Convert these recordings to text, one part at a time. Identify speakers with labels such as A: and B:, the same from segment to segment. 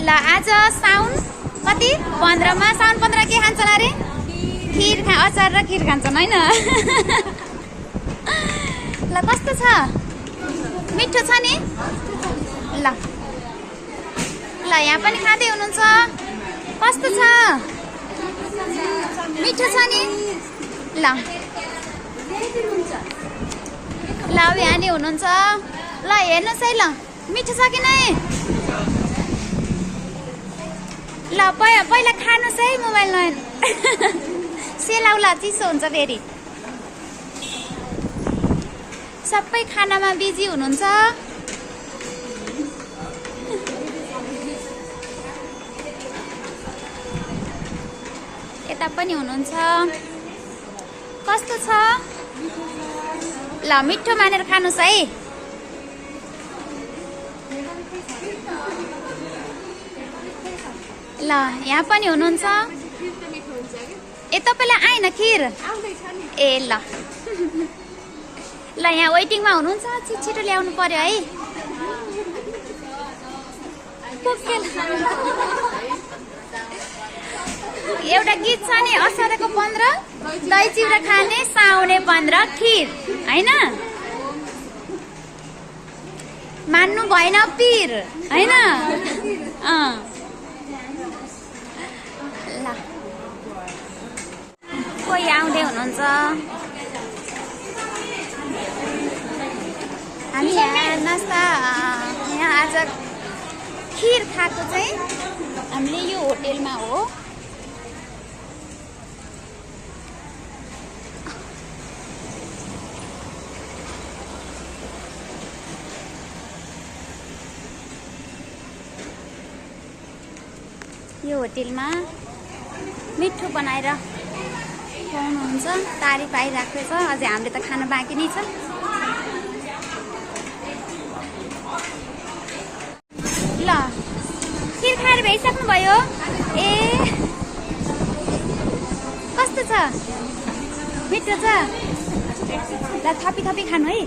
A: ल आज साउन कति 15 मा साउन 15 के खान्छन् अरे खिर अचार र खिर खान्छन् हैन ल कस्तो छ मिठो छ नि ल ल यहाँ पनि खाँदै हुनुहुन्छ कस्तो छ मिठो छ नि ल ल यहाँ नि हुनुहुन्छ ल हेर्नुहोस् है ल मिठो छ कि नै ल पहिला खानुहोस् है मोबाइल नहेर सेलाउला चिसो हुन्छ फेरि सबै खानामा बिजी हुनुहुन्छ यता पनि हुनुहुन्छ कस्तो छ ल मिठो मानेर खानुहोस् है ल यहाँ पनि हुनुहुन्छ ए तपाईलाई आएन खिर ए ल ल यहाँ वेटिङमा हुनुहुन्छ छिटो ल्याउनु पर्यो है एउटा गीत छ नि असारको 15 दही चिउरा खाने साउने 15 खिर हैन मान्नु भएन पीर हैन ल कोही आउँदै हुनुहुन्छ हामी यहाँ नास्ता यहाँ आज खिर खाएको चाहिँ हामीले यो होटेलमा हो यो होटेलमा मिठो बनाएर खुवाउनुहुन्छ तारिफ आइरहेको छ अझै हामीले त खान बाँकी नै छ ल खिर खाएर भइसक्नु भयो ए कस्तो छ मिठो छ ल थपी खानु है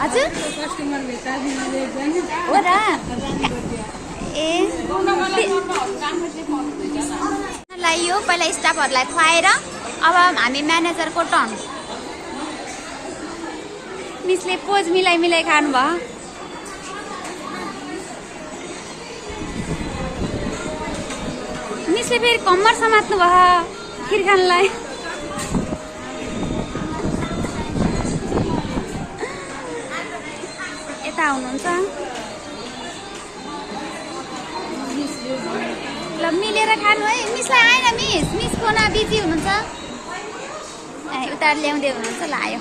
A: हजुर हो र ए यो पहिला स्टाफहरूलाई खुवाएर अब हामी म्यानेजरको टर्न मिसले पोज मिलाइ खानु भयो मिसले फेरि कम्मर समात्नु भयो खिर खानलाई यता हुनुहुन्छ ल मिलेर खानु है मिसलाई आएन मिस कोना बिजी हुनुहुन्छ उता ल्याउँदै हुनुहुन्छ ल आयो